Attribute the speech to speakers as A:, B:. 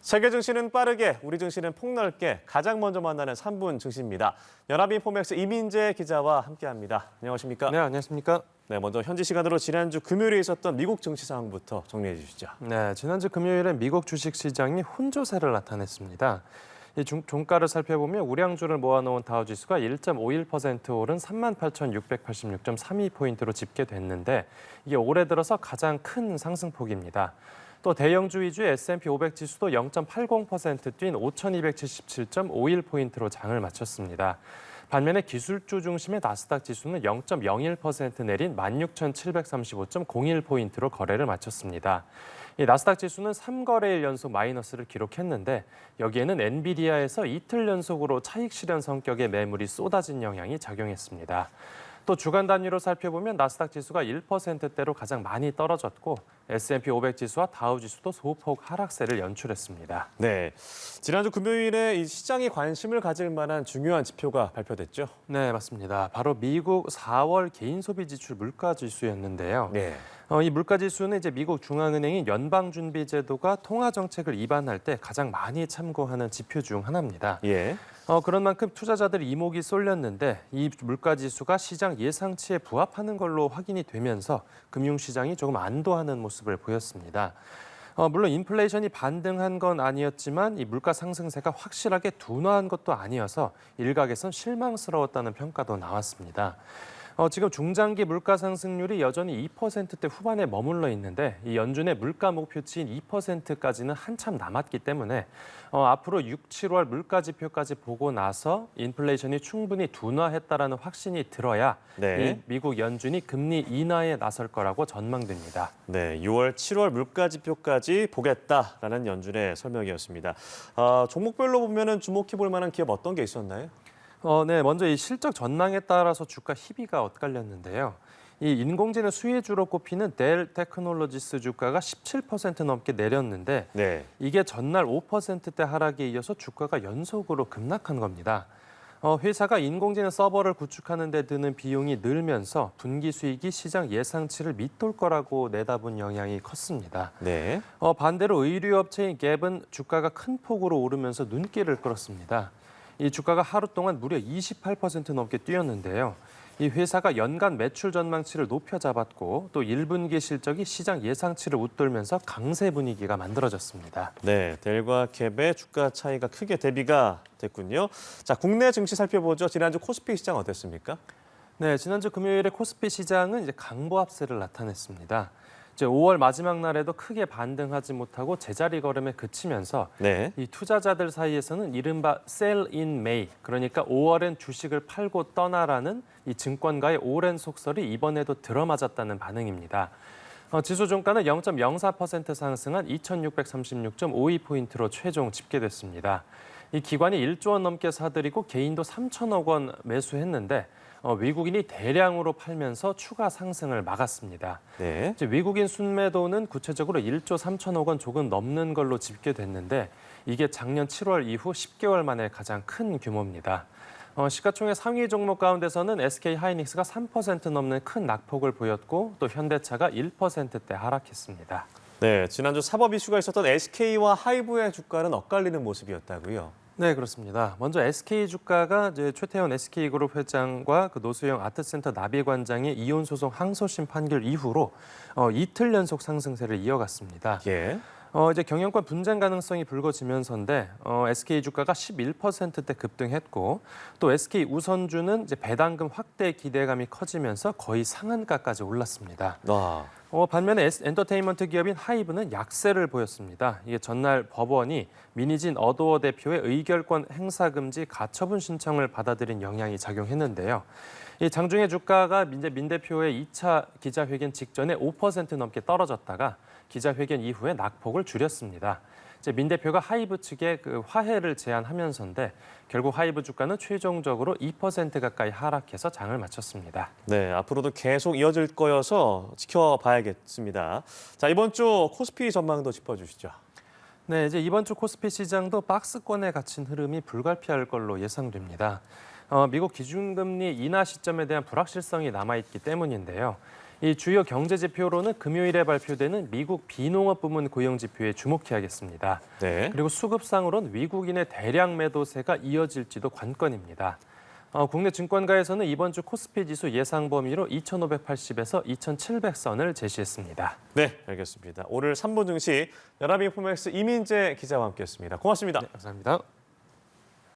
A: 세계 증시는 빠르게, 우리 증시는 폭넓게 가장 먼저 만나는 3분 증시입니다. 연합인포맥스 이민재 기자와 함께합니다. 안녕하십니까?
B: 네, 안녕하십니까?
A: 네, 먼저 현지 시간으로 지난주 금요일에 있었던 미국 증시 상황부터 정리해 주시죠.
B: 네, 지난주 금요일엔 미국 주식시장이 혼조세를 나타냈습니다. 이 종가를 살펴보면 우량주를 모아놓은 다우지수가 1.51% 오른 38,686.32포인트로 집계됐는데 이게 올해 들어서 가장 큰 상승폭입니다. 또 대형주 위주의 S&P 500 지수도 0.80% 뛴 5,217.51포인트로 장을 마쳤습니다. 반면에 기술주 중심의 나스닥 지수는 0.01% 내린 16,735.01포인트로 거래를 마쳤습니다. 이 나스닥 지수는 3거래일 연속 마이너스를 기록했는데 여기에는 엔비디아에서 이틀 연속으로 차익 실현 성격의 매물이 쏟아진 영향이 작용했습니다. 또 주간 단위로 살펴보면 나스닥 지수가 1%대로 가장 많이 떨어졌고 S&P 500 지수와 다우 지수도 소폭 하락세를 연출했습니다.
A: 네, 지난주 금요일에 이 시장이 관심을 가질 만한 중요한 지표가 발표됐죠?
B: 네, 맞습니다. 바로 미국 4월 개인 소비 지출 물가 지수였는데요.
A: 네.
B: 이 물가 지수는 이제 미국 중앙은행인 연방준비제도가 통화 정책을 입안할 때 가장 많이 참고하는 지표 중 하나입니다.
A: 예.
B: 그런 만큼 투자자들이 이목이 쏠렸는데 이 물가 지수가 시장 예상치에 부합하는 걸로 확인이 되면서 금융시장이 조금 안도하는 모습을 보였습니다. 물론 인플레이션이 반등한 건 아니었지만 이 물가 상승세가 확실하게 둔화한 것도 아니어서 일각에선 실망스러웠다는 평가도 나왔습니다. 지금 중장기 물가 상승률이 여전히 2%대 후반에 머물러 있는데 이 연준의 물가 목표치인 2%까지는 한참 남았기 때문에 앞으로 6, 7월 물가 지표까지 보고 나서 인플레이션이 충분히 둔화했다라는 확신이 들어야
A: 네.
B: 이 미국 연준이 금리 인하에 나설 거라고 전망됩니다.
A: 네, 6월, 7월 물가 지표까지 보겠다라는 연준의 설명이었습니다. 종목별로 보면은 주목해 볼 만한 기업 어떤 게 있었나요?
B: 네, 먼저 이 실적 전망에 따라서 주가 희비가 엇갈렸는데요. 이 인공지능 수혜주로 꼽히는 델 테크놀로지스 주가가 17% 넘게 내렸는데
A: 네.
B: 이게 전날 5%대 하락에 이어서 주가가 연속으로 급락한 겁니다. 회사가 인공지능 서버를 구축하는 데 드는 비용이 늘면서 분기 수익이 시장 예상치를 밑돌 거라고 내다본 영향이 컸습니다.
A: 네.
B: 반대로 의류업체인 갭은 주가가 큰 폭으로 오르면서 눈길을 끌었습니다. 이 주가가 하루 동안 무려 28% 넘게 뛰었는데요. 이 회사가 연간 매출 전망치를 높여 잡았고 또 1분기 실적이 시장 예상치를 웃돌면서 강세 분위기가 만들어졌습니다.
A: 네, 델과 캡의 주가 차이가 크게 대비가 됐군요. 자, 국내 증시 살펴보죠. 지난주 코스피 시장 어땠습니까?
B: 네, 지난주 금요일에 코스피 시장은 이제 강보합세를 나타냈습니다. 이제 5월 마지막 날에도 크게 반등하지 못하고 제자리 걸음에 그치면서
A: 네.
B: 이 투자자들 사이에서는 이른바 sell in May, 그러니까 5월엔 주식을 팔고 떠나라는 이 증권가의 오랜 속설이 이번에도 들어맞았다는 반응입니다. 지수 종가는 0.04% 상승한 2,636.52포인트로 최종 집계됐습니다. 이 기관이 1조 원 넘게 사들이고 개인도 3천억 원 매수했는데 외국인이 대량으로 팔면서 추가 상승을 막았습니다.
A: 네.
B: 이제 외국인 순매도는 구체적으로 1조 3천억 원 조금 넘는 걸로 집계됐는데 이게 작년 7월 이후 10개월 만에 가장 큰 규모입니다. 시가총액 상위 종목 가운데서는 SK 하이닉스가 3% 넘는 큰 낙폭을 보였고 또 현대차가 1%대 하락했습니다.
A: 네, 지난주 사법 이슈가 있었던 SK와 하이브의 주가는 엇갈리는 모습이었다고요.
B: 네, 그렇습니다. 먼저 SK 주가가 이제 최태원 SK그룹 회장과 그 노수영 아트센터 나비관장의 이혼 소송 항소심 판결 이후로 이틀 연속 상승세를 이어갔습니다.
A: 예.
B: 이제 경영권 분쟁 가능성이 불거지면서인데 SK 주가가 11%대 급등했고 또 SK 우선주는 이제 배당금 확대 기대감이 커지면서 거의 상한가까지 올랐습니다. 반면에 엔터테인먼트 기업인 하이브는 약세를 보였습니다. 이게 전날 법원이 민희진 어도어 대표의 의결권 행사 금지 가처분 신청을 받아들인 영향이 작용했는데요. 이 장중에 주가가 이제 민 대표의 2차 기자회견 직전에 5% 넘게 떨어졌다가 기자회견 이후에 낙폭을 줄였습니다. 이제 민 대표가 하이브 측에 그 화해를 제안하면서인데 결국 하이브 주가는 최종적으로 2% 가까이 하락해서 장을 마쳤습니다.
A: 네, 앞으로도 계속 이어질 거여서 지켜봐야겠습니다. 자, 이번 주 코스피 전망도 짚어주시죠.
B: 네, 이제 이번 주 코스피 시장도 박스권에 갇힌 흐름이 불가피할 걸로 예상됩니다. 미국 기준금리 인하 시점에 대한 불확실성이 남아있기 때문인데요. 이 주요 경제 지표로는 금요일에 발표되는 미국 비농업 부문 고용 지표에 주목해야겠습니다.
A: 네.
B: 그리고 수급상으로는 위국인의 대량 매도세가 이어질지도 관건입니다. 국내 증권가에서는 이번 주 코스피 지수 예상 범위로 2,580에서 2,700선을 제시했습니다.
A: 네, 알겠습니다. 오늘 3부 증시 연합인포맥스 이민재 기자와 함께했습니다. 고맙습니다.
B: 네, 감사합니다.